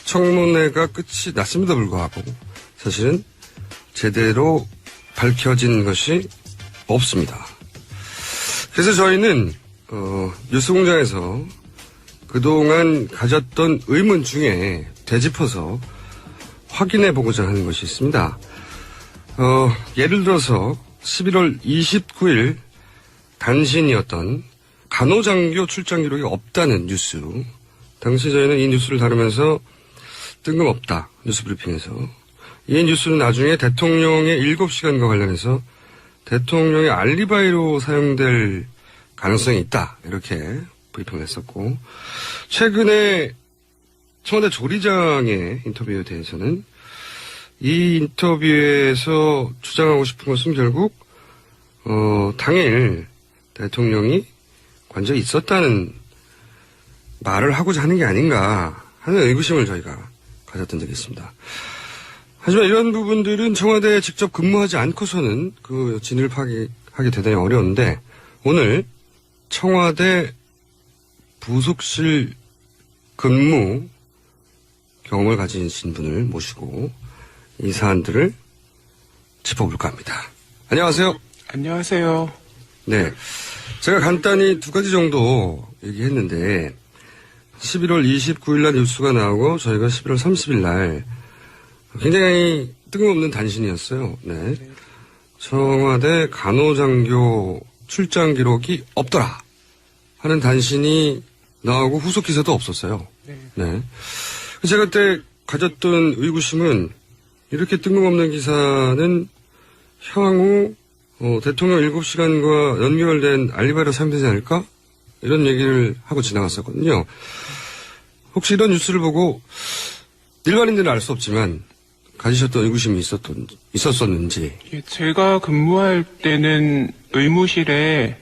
청문회가 끝이 났음에도 불구하고 사실은 제대로 밝혀진 것이 없습니다. 그래서 저희는 뉴스공장에서 그동안 가졌던 의문 중에 되짚어서 확인해보고자 하는 것이 있습니다. 예를 들어서 11월 29일 단신이었던 간호장교 출장 기록이 없다는 뉴스. 당시 저희는 이 뉴스를 다루면서 뜬금없다. 뉴스 브리핑에서. 이 뉴스는 나중에 대통령의 7시간과 관련해서 대통령의 알리바이로 사용될 가능성이 있다. 이렇게 브리핑을 했었고, 최근에 청와대 조리장의 인터뷰에 대해서는 이 인터뷰에서 주장하고 싶은 것은 결국 당일 대통령이 관저에 있었다는 말을 하고자 하는 게 아닌가 하는 의구심을 저희가 가졌던 적이 있습니다. 하지만 이런 부분들은 청와대에 직접 근무하지 않고서는 그 진위를 파악하기 대단히 어려운데, 오늘 청와대 부속실 근무 경험을 가지신 분을 모시고 이 사안들을 짚어볼까 합니다. 안녕하세요. 안녕하세요. 네. 제가 간단히 두 가지 정도 얘기했는데, 11월 29일 날 뉴스가 나오고 저희가 11월 30일 날 굉장히 뜬금없는 단신이었어요. 네. 청와대 간호장교 출장 기록이 없더라 하는 단신이 나오고 후속 기사도 없었어요. 네. 제가 그때 가졌던 의구심은, 이렇게 뜬금없는 기사는 향후 대통령 7시간과 연결된 알리바이로 사용되지 않을까? 이런 얘기를 하고 지나갔었거든요. 혹시 이런 뉴스를 보고 일반인들은 알 수 없지만 가지셨던 의구심이 있었었는지. 제가 근무할 때는 의무실에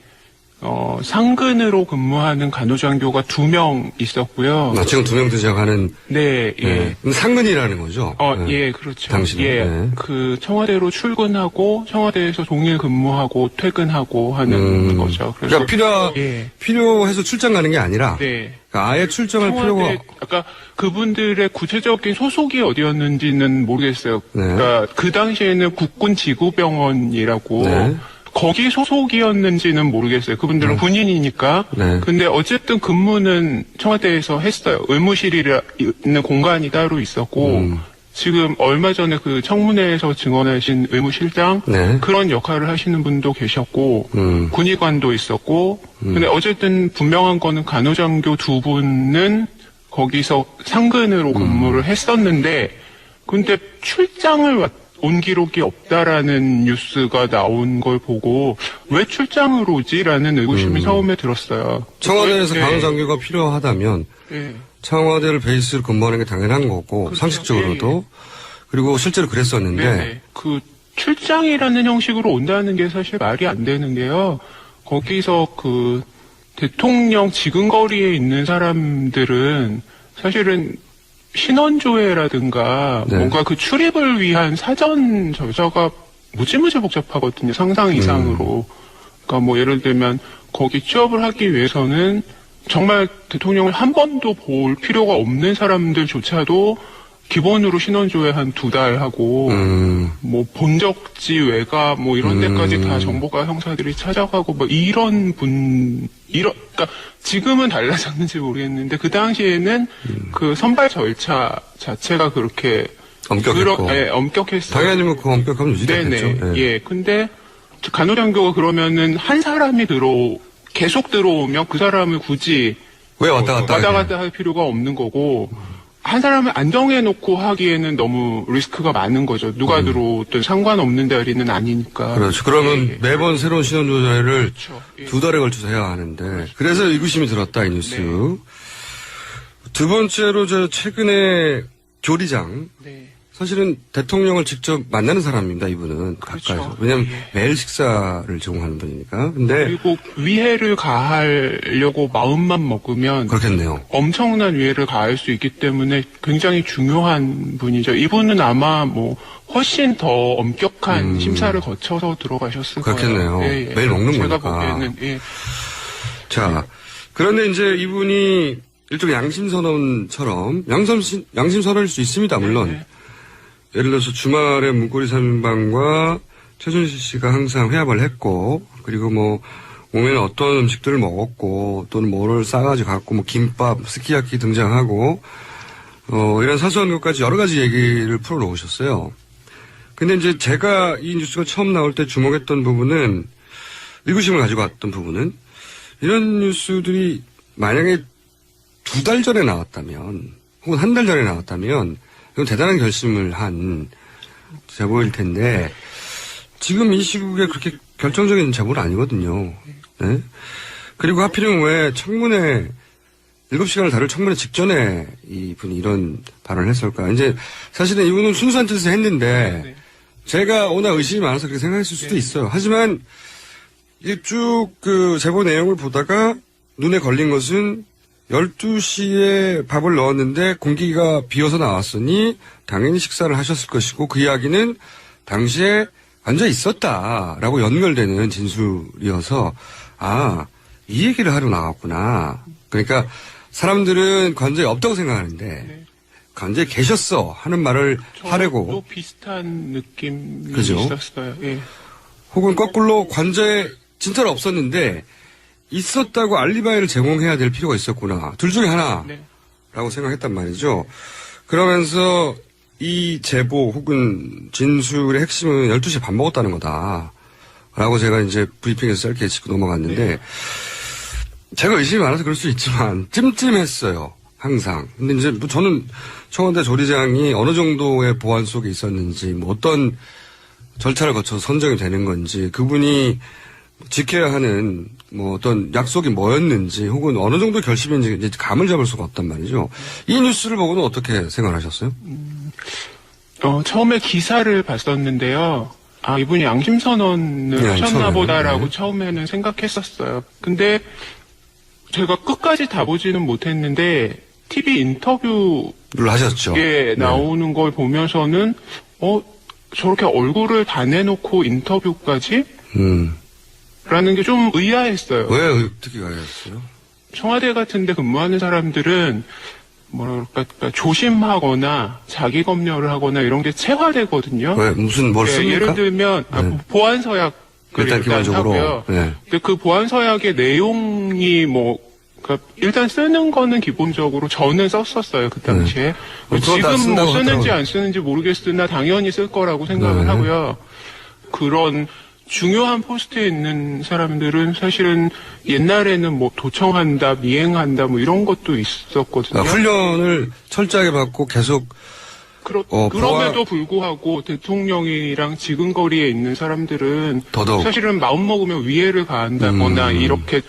상근으로 근무하는 간호장교가 2명 있었고요. 지금 2명 드셔가는. 네, 예. 네. 상근이라는 거죠? 네. 예, 그렇죠. 당신은. 예. 네. 그 청와대로 출근하고 청와대에서 동일 근무하고 퇴근하고 하는 거죠. 그래서 그러니까 필요해서 출장 가는 게 아니라. 네. 그러니까 아예 출장할 필요가. 아까 그분들의 구체적인 소속이 어디였는지는 모르겠어요. 네. 그러니까 그 당시에는 국군지구병원이라고. 네. 거기 소속이었는지는 모르겠어요. 그분들은 군인이니까. 네. 근데 어쨌든 근무는 청와대에서 했어요. 의무실이라는 공간이 따로 있었고, 지금 얼마 전에 그 청문회에서 증언하신 의무실장, 네. 그런 역할을 하시는 분도 계셨고, 군의관도 있었고, 근데 어쨌든 분명한 거는 간호장교 2분은 거기서 상근으로 근무를 했었는데, 근데 출장을 온 기록이 없다라는 뉴스가 나온 걸 보고 왜 출장을 오지라는 의구심이 처음에 들었어요. 청와대에서 간호장교가 필요하다면 청와대를 베이스로 근무하는 게 당연한 거고, 그렇죠. 상식적으로도. 그리고 실제로 그랬었는데. 네네. 그 출장이라는 형식으로 온다는 게 사실 말이 안 되는 게요. 거기서 그 대통령 지근거리에 있는 사람들은 사실은 신원조회라든가 뭔가 그 출입을 위한 사전 절차가 무지무지 복잡하거든요. 상상 이상으로. 그러니까 뭐 예를 들면 거기 취업을 하기 위해서는 정말 대통령을 한 번도 볼 필요가 없는 사람들조차도 기본으로 신원조회 한 2달 하고 뭐 본적지 외가 뭐 이런 데까지 다 정보가 형사들이 찾아가고 뭐 그러니까 지금은 달라졌는지 모르겠는데 그 당시에는 그 선발 절차 자체가 그렇게 엄격했고. 엄격했어요. 당연히 뭐 그 엄격함은 유지됐겠죠. 네네. 예. 근데 간호장교가 그러면은 한 사람이 계속 들어오면 그 사람을 굳이 왜 왔다 갔다 할 필요가 없는 거고, 한 사람을 안정해놓고 하기에는 너무 리스크가 많은 거죠. 누가 들어오든 상관없는 자리는 아니니까. 그렇죠. 그러면 매번 새로운 신원조사를 그렇죠. 2달에 걸쳐서 해야 하는데. 그렇죠. 그래서 의구심이 들었다, 이 뉴스. 네. 두 번째로 최근에 조리장. 네. 사실은 대통령을 직접 만나는 사람입니다, 이분은. 그렇죠. 가까이서. 왜냐면 매일 식사를 제공하는 분이니까. 근데. 그리고 위해를 가하려고 마음만 먹으면. 그렇겠네요. 엄청난 위해를 가할 수 있기 때문에 굉장히 중요한 분이죠. 이분은 아마 뭐 훨씬 더 엄격한 심사를 거쳐서 들어가셨을 그렇겠네요. 거예요. 예. 매일 먹는 제가 거니까. 보기에는. 예. 자, 그런데 이제 이분이 일종의 양심선언처럼, 양심선언일 수 있습니다, 물론. 네. 예를 들어서 주말에 문고리 3인방과 최순실 씨가 항상 회합을 했고, 그리고 뭐, 오면 어떤 음식들을 먹었고, 또는 뭐를 싸가지고 갔고, 뭐, 김밥, 스키야키 등장하고, 이런 사소한 것까지 여러 가지 얘기를 풀어놓으셨어요. 근데 이제 제가 이 뉴스가 처음 나올 때 주목했던 부분은, 의구심을 가지고 왔던 부분은, 이런 뉴스들이 만약에 2달 전에 나왔다면, 혹은 1달 전에 나왔다면, 이건 대단한 결심을 한 제보일 텐데, 지금 이 시국에 그렇게 결정적인 제보는 아니거든요. 네? 그리고 하필이면 왜 청문회, 7시간을 다룰 청문회 직전에 이분이 이런 발언을 했을까. 이제 사실은 이분은 순수한 뜻에서 했는데, 제가 워낙 의심이 많아서 그렇게 생각했을 수도 있어요. 하지만, 쭉 그 제보 내용을 보다가 눈에 걸린 것은 12시에 밥을 넣었는데 공기가 비어서 나왔으니 당연히 식사를 하셨을 것이고 그 이야기는 당시에 앉아 있었다라고 연결되는 진술이어서 이 얘기를 하러 나왔구나. 그러니까 사람들은 관저에 없다고 생각하는데 관저에 계셨어 하는 말을 하려고. 또 비슷한 느낌이 그죠? 있었어요. 예. 혹은 거꾸로 관저에 진짜로 없었는데 있었다고 알리바이를 제공해야 될 필요가 있었구나. 둘 중에 하나라고 생각했단 말이죠. 그러면서 이 제보 혹은 진술의 핵심은 12시에 밥 먹었다는 거다. 라고 제가 이제 브리핑에서 짧게 짚고 넘어갔는데 제가 의심이 많아서 그럴 수 있지만 찜찜했어요. 항상. 근데 이제 뭐 저는 청와대 조리장이 어느 정도의 보안 속에 있었는지 뭐 어떤 절차를 거쳐서 선정이 되는 건지 그분이 지켜야 하는 뭐 어떤 약속이 뭐였는지 혹은 어느 정도 결심인지 이제 감을 잡을 수가 없단 말이죠. 이 뉴스를 보고는 어떻게 생각하셨어요? 처음에 기사를 봤었는데요. 이분이 양심선언을 하셨나 보다라고 처음에는 생각했었어요. 근데 제가 끝까지 다 보지는 못했는데 TV 인터뷰를 하셨죠. 나오는 걸 보면서는 저렇게 얼굴을 다 내놓고 인터뷰까지? 라는 게 좀 의아했어요. 왜 특히 의아했어요? 청와대 같은 데 근무하는 사람들은 뭐랄까 조심하거나 자기 검열을 하거나 이런 게 체화되거든요. 왜? 뭘 씁니까? 예를 들면 보안 서약을 일단 기본적으로 하고요. 근데 그 보안 서약의 내용이 그러니까 일단 쓰는 거는 기본적으로 저는 썼었어요, 그 당시에. 지금 뭐 쓰는지 안 쓰는지 모르겠으나 당연히 쓸 거라고 생각을 하고요. 그런 중요한 포스트에 있는 사람들은 사실은 옛날에는 뭐 도청한다, 미행한다, 뭐 이런 것도 있었거든요. 훈련을 철저하게 받고 계속 그럼에도 불구하고 대통령이랑 지근거리에 있는 사람들은 더더욱. 사실은 마음 먹으면 위해를 가한다거나 이렇게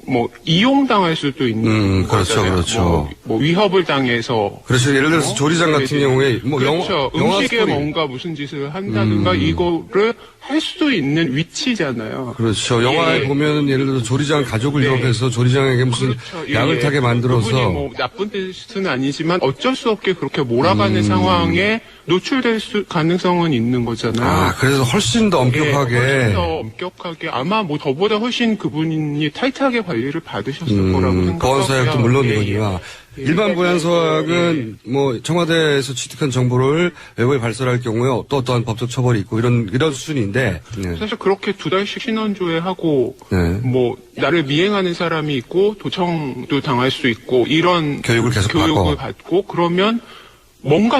뭐 이용당할 수도 있는 거잖아요. 그렇죠. 뭐 위협을 당해서 그렇죠. 예를 들어서 조리장 같은 경우에 뭐 그렇죠. 음식에 뭔가 무슨 짓을 한다든가 이거를 할 수 있는 위치잖아요. 그렇죠. 영화에 보면 예를 들어서 조리장 가족을 위협해서 조리장에게 무슨 약을 타게 만들어서 그분이 뭐 나쁜 뜻은 아니지만 어쩔 수 없게 그렇게 몰아가는 상황에 노출될 가능성은 있는 거잖아요. 그래서 훨씬 더 엄격하게. 훨씬 더 엄격하게 아마 뭐 저보다 훨씬 그분이 타이트하게 관리를 받으셨을 거라고 생각하고요. 보안 서약도 물론이거니와 일반 보안 서약은 뭐 청와대에서 취득한 정보를 외부에 발설할 경우에 어떠한 법적 처벌이 있고 이런 수준인데 사실 그렇게 2달씩 신원조회하고 뭐 나를 미행하는 사람이 있고 도청도 당할 수 있고 이런 교육을 계속 받고 그러면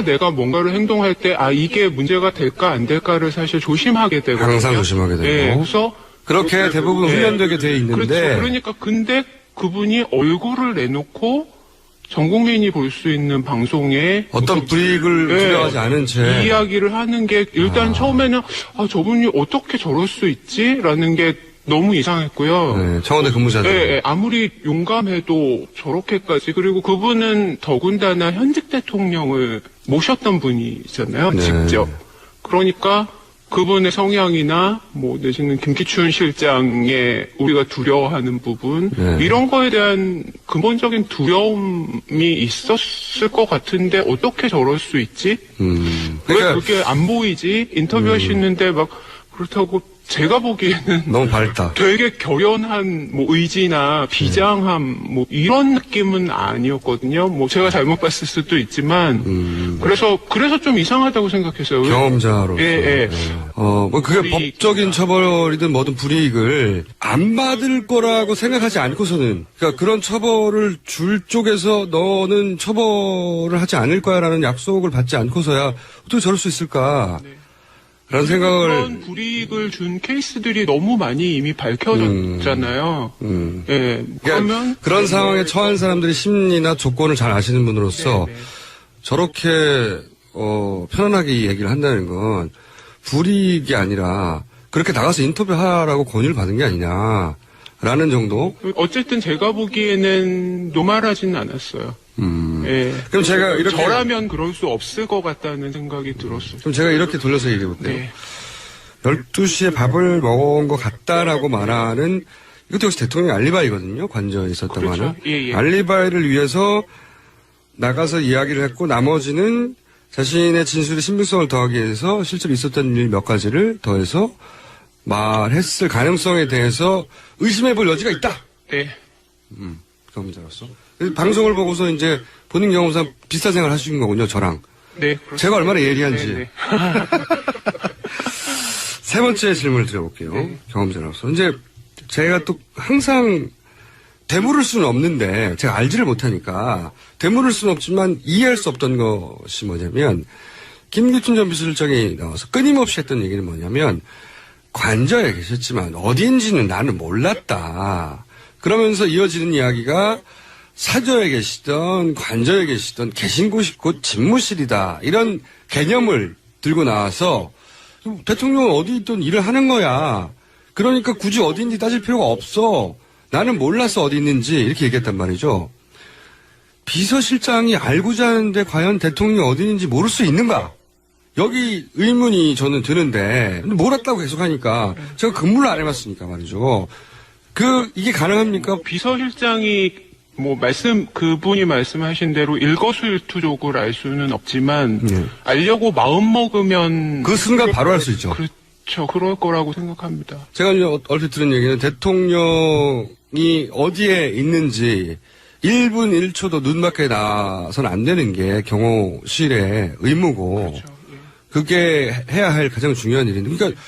내가 뭔가를 행동할 때 이게 문제가 될까 안 될까를 사실 조심하게 되거든요. 항상 조심하게 되고. 그래서 그렇게 대부분 훈련되게 돼 있는데. 그렇죠. 그러니까 근데 그분이 얼굴을 내놓고 전 국민이 볼 수 있는 방송에 어떤 불이익을 두려워하지 않은 채 이야기를 하는 게 일단 처음에는 저분이 어떻게 저럴 수 있지라는 게 너무 이상했고요. 청와대 근무자들. 아무리 용감해도 저렇게까지 그리고 그분은 더군다나 현직 대통령을 모셨던 분이잖아요. 직접. 그러니까 그분의 성향이나 내지는 김기춘 실장의 우리가 두려워하는 부분 이런 거에 대한 근본적인 두려움이 있었을 것 같은데 어떻게 저럴 수 있지? 그러니까 왜 그게 안 보이지? 인터뷰하시는데 그렇다고 제가 보기에는 너무 밝다. 되게 결연한 뭐 의지나 비장함 뭐 이런 느낌은 아니었거든요. 뭐 제가 잘못 봤을 수도 있지만 그래서 좀 이상하다고 생각했어요. 경험자로서. 예. 뭐 그게 불이익. 법적인 처벌이든 뭐든 불이익을 안 받을 거라고 생각하지 않고서는 그러니까 그런 처벌을 줄 쪽에서 너는 처벌을 하지 않을 거야라는 약속을 받지 않고서야 어떻게 저럴 수 있을까? 네. 라는 생각을. 그런 불이익을 준 케이스들이 너무 많이 이미 밝혀졌잖아요. 예. 그러면 그런 상황에 처한 사람들이 심리나 조건을 잘 아시는 분으로서 네네. 저렇게 편안하게 이 얘기를 한다는 건 불이익이 아니라 그렇게 나가서 인터뷰하라고 권유를 받은 게 아니냐라는 정도. 어쨌든 제가 보기에는 노말하지는 않았어요. 예. 그럼 제가 이렇게 저라면 그럴 수 없을 것 같다는 생각이 들었어요. 그럼 제가 이렇게 돌려서 얘기해 볼게요. 네. 12시에 밥을 먹은 것 같다라고 말하는 이것도 역시 대통령의 알리바이거든요. 관저에 있었다고 그렇죠. 하는. 예. 알리바이를 위해서 나가서 이야기를 했고 나머지는 자신의 진술의 신빙성을 더하기 위해서 실제로 있었던 일 몇 가지를 더해서 말했을 가능성에 대해서 의심해 볼 여지가 있다. 네. 경험자로서. 방송을 보고서 이제 본인 경험상 비슷한 생각을 하신 거군요. 저랑. 네. 그렇습니다. 제가 얼마나 예리한지. 네. 세 번째 질문을 드려볼게요. 네. 경험자로서. 이제 제가 또 항상 되물을 수는 없는데 제가 알지를 못하니까 되물을 수는 없지만 이해할 수 없던 것이 뭐냐면 김기춘 전 비서실장이 나와서 끊임없이 했던 얘기는 뭐냐면 관저에 계셨지만 어디인지는 나는 몰랐다. 그러면서 이어지는 이야기가 사저에 계시던 관저에 계시던 계신 곳이 곧 집무실이다. 이런 개념을 들고 나와서 대통령은 어디 있든 일을 하는 거야. 그러니까 굳이 어디 있는지 따질 필요가 없어. 나는 몰라서 어디 있는지 이렇게 얘기했단 말이죠. 비서실장이 알고자 하는데 과연 대통령이 어디 있는지 모를 수 있는가? 여기 의문이 저는 드는데 몰랐다고 계속하니까 제가 근무를 안 해봤으니까 말이죠. 이게 가능합니까? 비서실장이 그분이 말씀하신 대로 일거수일투족을 알 수는 없지만 알려고 마음 먹으면 그 순간 바로 알 수 있죠. 그렇죠. 그럴 거라고 생각합니다. 제가 이제 얼핏 들은 얘기는 대통령이 어디에 있는지 1분 1초도 눈 밖에 나서는 안 되는 게 경호실의 의무고 그렇죠. 예. 그게 해야 할 가장 중요한 일인데 그러니까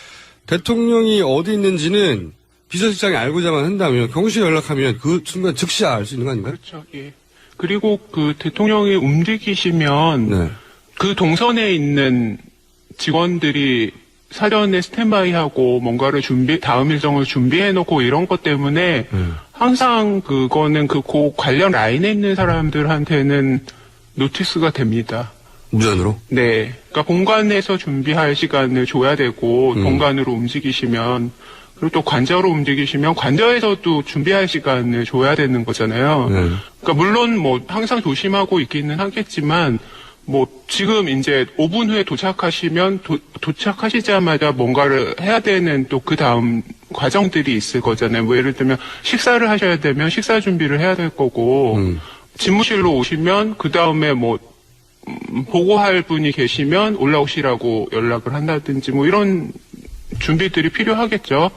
대통령이 어디 있는지는 비서실장이 알고자만 한다면 경호실에 연락하면 그 순간 즉시 알 수 있는 거 아닌가요? 그렇죠. 예. 그리고 그 대통령이 움직이시면 네. 그 동선에 있는 직원들이 사전에 스탠바이하고 뭔가를 다음 일정을 준비해놓고 이런 것 때문에 항상 그거는 그 관련 라인에 있는 사람들한테는 노티스가 됩니다. 무전으로? 네. 그러니까 본관에서 준비할 시간을 줘야 되고 본관으로 움직이시면 그리고 또 관저로 움직이시면 관저에서도 준비할 시간을 줘야 되는 거잖아요. 그러니까 물론 항상 조심하고 있기는 하겠지만 지금 이제 5분 후에 도착하시면 도착하시자마자 뭔가를 해야 되는 또 그 다음 과정들이 있을 거잖아요. 예를 들면 식사를 하셔야 되면 식사 준비를 해야 될 거고 집무실로 오시면 그 다음에 보고할 분이 계시면 올라오시라고 연락을 한다든지 이런 준비들이 필요하겠죠.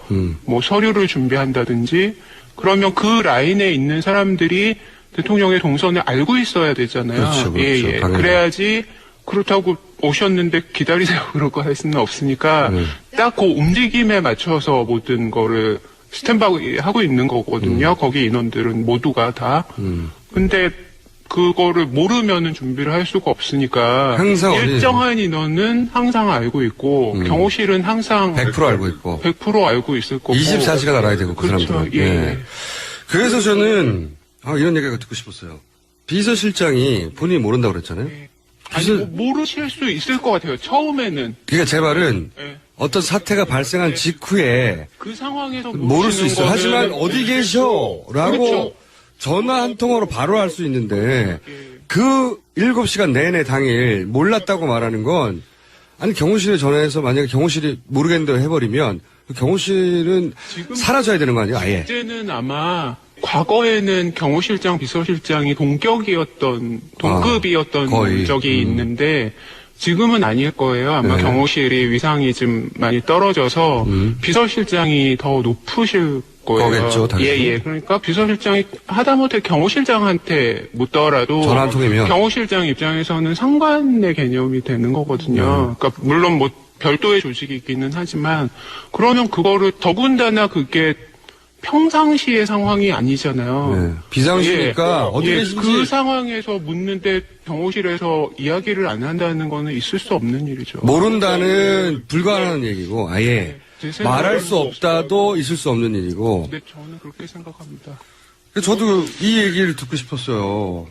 서류를 준비한다든지 그러면 그 라인에 있는 사람들이 대통령의 동선을 알고 있어야 되잖아요. 그렇죠. 예. 그래야지 그렇다고 오셨는데 기다리세요 그럴 거 할 수는 없으니까 딱 그 움직임에 맞춰서 모든 거를 스탠바이 하고 있는 거거든요. 거기 인원들은 모두가 다. 근데 그거를 모르면은 준비를 할 수가 없으니까 항상 일정한 인원은 항상 알고 있고 경호실은 항상 100% 알고 있고 100% 알고 있을 거고 24시간 알아야 되고 그 그렇죠. 사람들은. 예. 그래서 저는 이런 얘기가 듣고 싶었어요. 비서실장이 본인이 모른다고 그랬잖아요. 예. 아니 모르실 수 있을 것 같아요. 처음에는. 그러니까 제 말은 예. 어떤 사태가 발생한 직후에 그 상황에서 모를 수 있어요. 하지만 어디 계셔? 라고 그렇죠. 전화 한 통화로 바로 알 수 있는데 그 7시간 내내 당일 몰랐다고 말하는 건 아니 경호실에 전화해서 만약에 경호실이 모르겠는데 해버리면 그 경호실은 사라져야 되는 거 아니에요? 아예. 이제는 아마 과거에는 경호실장, 비서실장이 동급이었던 거의. 적이 있는데 지금은 아닐 거예요. 아마 네. 경호실이 위상이 좀 많이 떨어져서 비서실장이 더 높으실 거예요. 거겠죠, 당연히. 예. 그러니까 비서실장이 하다못해 경호실장한테 묻더라도 전화 한 통이면 경호실장 입장에서는 상관의 개념이 되는 거거든요. 그러니까 물론 뭐 별도의 조직이기는 하지만 그러면 그거를 더군다나 그게 평상시의 상황이 아니잖아요. 네. 비상시니까 어디 예, 계신지 그 상황에서 묻는데 경호실에서 이야기를 안 한다는 거는 있을 수 없는 일이죠. 모른다는 불가능한 얘기고 아예 제 생각에는 말할 수 없다도 있을 수 없는 일이고. 네, 저는 그렇게 생각합니다. 저도 이 얘기를 듣고 싶었어요.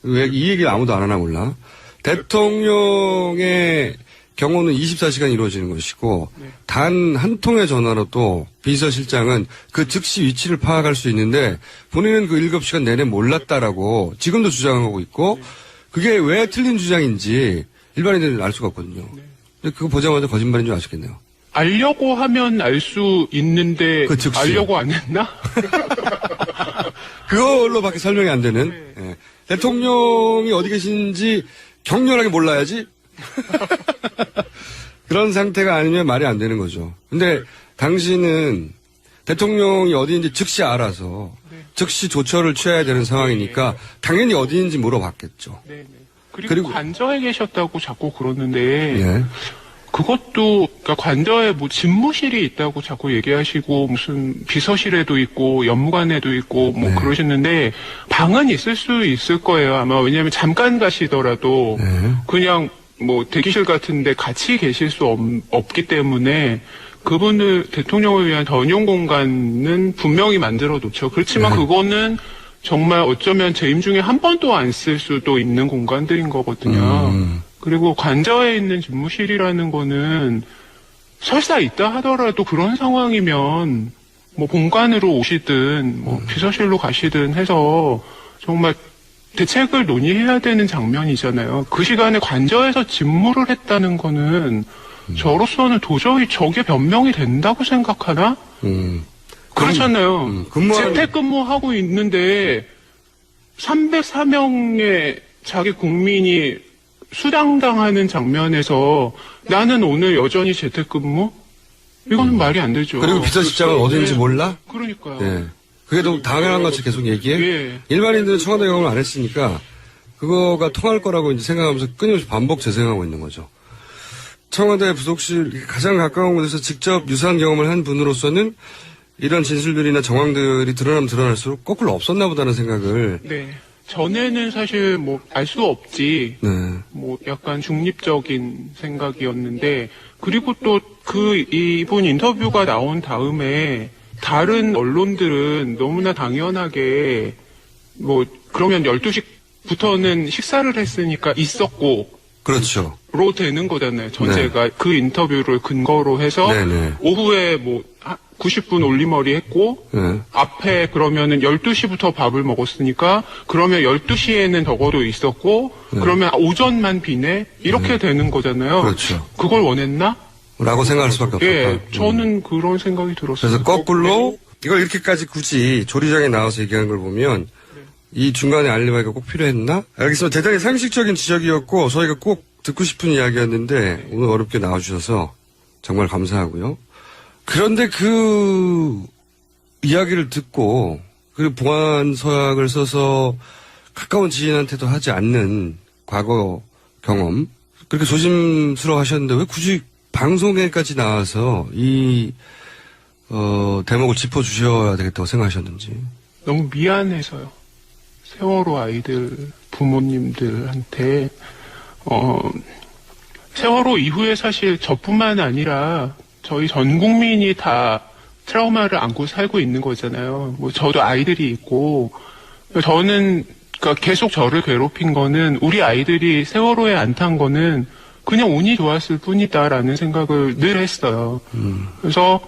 왜 이 얘기를 아무도 안 하나 몰라. 대통령의 경호는 24시간 이루어지는 것이고 네. 단 한 통의 전화로도 비서실장은 그 즉시 위치를 파악할 수 있는데 본인은 그 7시간 내내 몰랐다라고 지금도 주장하고 있고 그게 왜 틀린 주장인지 일반인들은 알 수가 없거든요. 근데 그거 보자마자 거짓말인 줄 아시겠네요. 알려고 하면 알 수 있는데 그 즉시. 알려고 안 했나? 그걸로밖에 설명이 안 되는. 예. 대통령이 어디 계신지 격렬하게 몰라야지. 그런 상태가 아니면 말이 안 되는 거죠. 근데 당신은 대통령이 어디인지 즉시 알아서 즉시 조처를 취해야 되는 상황이니까 당연히 어디인지 물어봤겠죠. 네. 그리고 관저에 계셨다고 자꾸 그러는데 예. 그것도 그러니까 관저에 뭐 집무실이 있다고 자꾸 얘기하시고 무슨 비서실에도 있고 연무관에도 있고 뭐 네. 그러시는데 방은 있을 수 있을 거예요. 아마 왜냐하면 잠깐 가시더라도 네. 그냥 뭐 대기실 같은데 같이 계실 수 없기 때문에 그분을 대통령을 위한 전용 공간은 분명히 만들어 놓죠. 그렇지만 네. 그거는 정말 어쩌면 재임 중에 한 번도 안 쓸 수도 있는 공간들인 거거든요. 그리고 관저에 있는 집무실이라는 거는 설사 있다 하더라도 그런 상황이면 뭐 본관으로 오시든 뭐 비서실로 가시든 해서 정말 대책을 논의해야 되는 장면이잖아요. 그 시간에 관저에서 직무를 했다는 거는 저로서는 도저히 저게 변명이 된다고 생각하나? 그렇잖아요. 재택근무하고 있는데 304명의 자기 국민이 수당당하는 장면에서 나는 오늘 여전히 재택근무? 이거는 말이 안 되죠. 그리고 비서실장은 어딘지 몰라? 그러니까요. 네. 그게 너무 당연한 것처럼 계속 얘기해? 예. 일반인들은 청와대 경험을 안 했으니까 그거가 통할 거라고 이제 생각하면서 끊임없이 반복 재생하고 있는 거죠. 청와대 부속실 가장 가까운 곳에서 직접 유사한 경험을 한 분으로서는 이런 진술들이나 정황들이 드러나면 드러날수록 거꾸로 없었나 보다는 생각을. 네. 전에는 사실 뭐 알 수 없지. 네. 뭐 약간 중립적인 생각이었는데 그리고 또 이분 인터뷰가 나온 다음에 다른 언론들은 너무나 당연하게 뭐 그러면 12시부터는 식사를 했으니까 있었고 그렇죠. 로 되는 거잖아요. 전체가 그 인터뷰를 근거로 해서 네네. 오후에 뭐 90분 올리머리 했고 앞에 그러면은 12시부터 밥을 먹었으니까 그러면 12시에는 적어도 있었고 그러면 오전만 비네 이렇게 되는 거잖아요. 그렇죠. 그걸 원했나? 라고 생각할 수밖에 없었다. 예, 저는 그런 생각이 들었어요. 그래서 거꾸로 이걸 이렇게까지 굳이 조리장에 나와서 얘기하는 걸 보면 이 중간에 알리바이가 꼭 필요했나? 알겠습니다. 대단히 상식적인 지적이었고 저희가 꼭 듣고 싶은 이야기였는데 오늘 어렵게 나와주셔서 정말 감사하고요. 그런데 그 이야기를 듣고 그리고 보안 서약을 써서 가까운 지인한테도 하지 않는 과거 경험 그렇게 조심스러워 하셨는데 왜 굳이 방송에까지 나와서 이 대목을 짚어주셔야 되겠다고 생각하셨는지. 너무 미안해서요. 세월호 아이들 부모님들한테 세월호 이후에 사실 저뿐만 아니라 저희 전 국민이 다 트라우마를 안고 살고 있는 거잖아요. 뭐 저도 아이들이 있고 저는 그러니까 계속 저를 괴롭힌 거는 우리 아이들이 세월호에 안 탄 거는 그냥 운이 좋았을 뿐이다라는 생각을 늘 했어요. 그래서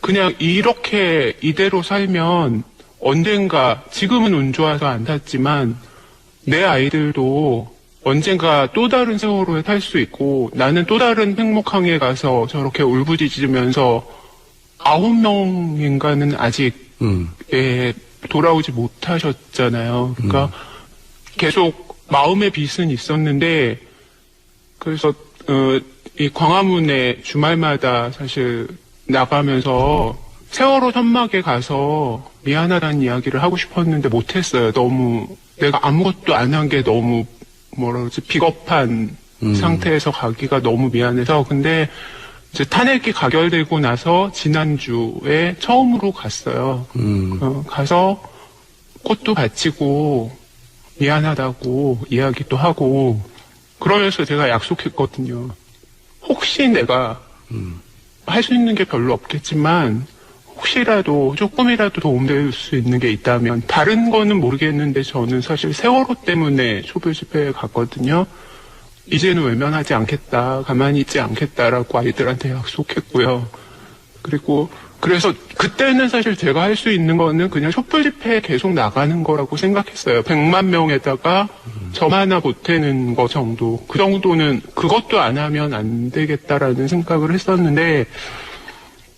그냥 이렇게 이대로 살면 언젠가 지금은 운 좋아서 안 탔지만 내 아이들도 언젠가 또 다른 세월호에 탈 수 있고 나는 또 다른 행복항에 가서 저렇게 울부짖으면서 9명인가는 아직 돌아오지 못하셨잖아요. 그러니까 계속 마음의 빚은 있었는데 그래서 이 광화문에 주말마다 사실 나가면서 세월호 천막에 가서 미안하다는 이야기를 하고 싶었는데 못했어요. 너무 내가 아무것도 안 한 게 너무 뭐라 그러지 비겁한 상태에서 가기가 너무 미안해서. 근데 이제 탄핵이 가결되고 나서 지난주에 처음으로 갔어요. 가서 꽃도 바치고 미안하다고 이야기도 하고 그러면서 제가 약속했거든요. 혹시 내가 할 수 있는 게 별로 없겠지만 혹시라도 조금이라도 도움될 수 있는 게 있다면 다른 거는 모르겠는데 저는 사실 세월호 때문에 촛불 집회에 갔거든요. 이제는 외면하지 않겠다, 가만히 있지 않겠다라고 아이들한테 약속했고요. 그리고 그래서 그때는 사실 제가 할 수 있는 거는 그냥 촛불 집회에 계속 나가는 거라고 생각했어요. 100만 명에다가 점 하나 보태는 거 정도. 그 정도는 그것도 안 하면 안 되겠다라는 생각을 했었는데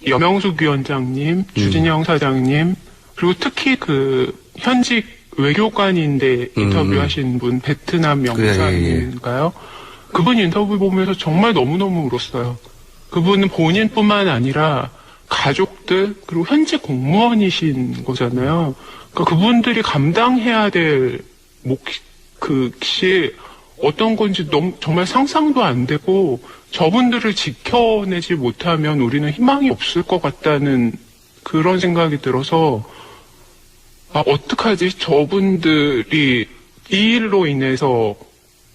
염영숙 위원장님, 주진영 사장님, 그리고 특히 그 현직 외교관인데 인터뷰하신 분 베트남 영사인가요? 그분 인터뷰 보면서 정말 너무너무 울었어요. 그분은 본인뿐만 아니라 가족들 그리고 현직 공무원이신 거잖아요. 그러니까 그분들이 감당해야 될 몫이 어떤 건지 너무 정말 상상도 안 되고 저분들을 지켜내지 못하면 우리는 희망이 없을 것 같다는 그런 생각이 들어서 어떡하지? 저분들이 이 일로 인해서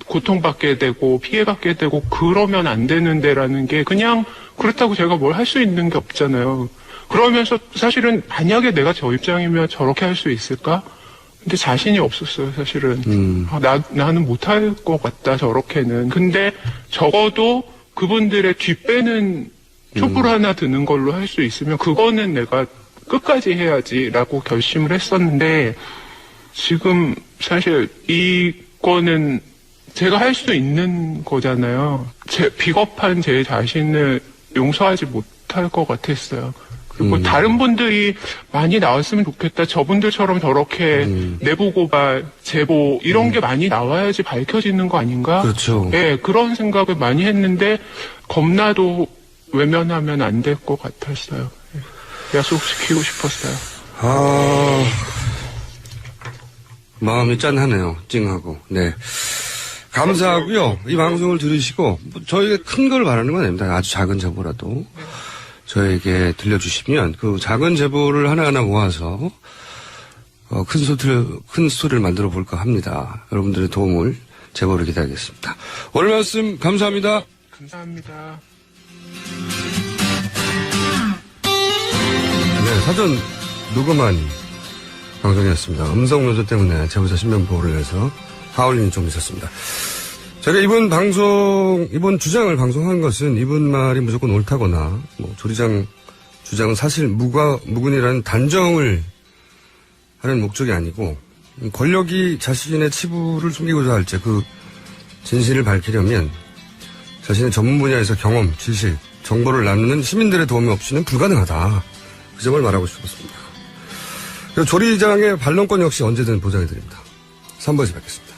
고통받게 되고 피해받게 되고 그러면 안 되는데라는 게 그냥 그렇다고 제가 뭘 할 수 있는 게 없잖아요. 그러면서 사실은 만약에 내가 저 입장이면 저렇게 할 수 있을까? 근데 자신이 없었어요, 사실은. 나는 못할 것 같다, 저렇게는. 근데 적어도 그분들의 뒷배는 촛불 하나 드는 걸로 할 수 있으면 그거는 내가 끝까지 해야지라고 결심을 했었는데 지금 사실 이거는 제가 할 수 있는 거잖아요. 비겁한 제 자신을 용서하지 못할 것 같았어요. 그리고 다른 분들이 많이 나왔으면 좋겠다. 저분들처럼 저렇게 내부 고발, 제보 이런 게 많이 나와야지 밝혀지는 거 아닌가? 그렇죠. 네, 그런 생각을 많이 했는데 겁나도 외면하면 안 될 것 같았어요. 약속시키고 싶었어요. 마음이 짠하네요. 찡하고. 네. 감사하고요. 이 방송을 들으시고 저희가 큰 걸 바라는 건 아닙니다. 아주 작은 제보라도 저에게 들려주시면 그 작은 제보를 하나하나 모아서 큰 스토리를 만들어 볼까 합니다. 여러분들의 도움을 제보를 기다리겠습니다. 오늘 말씀 감사합니다. 감사합니다. 네, 사전 녹음한 방송이었습니다. 음성 요소 때문에 제보자 신변 보호를 위해서 하울링이 좀 있었습니다. 제가 이번 주장을 방송한 것은 이분 말이 무조건 옳다거나, 조리장 주장은 사실 무근이라는 단정을 하는 목적이 아니고, 권력이 자신의 치부를 숨기고자 할 때 그 진실을 밝히려면 자신의 전문 분야에서 경험, 지식, 정보를 나누는 시민들의 도움이 없이는 불가능하다. 그 점을 말하고 싶었습니다. 그리고 조리장의 반론권 역시 언제든 보장해드립니다. 3부에서 뵙겠습니다.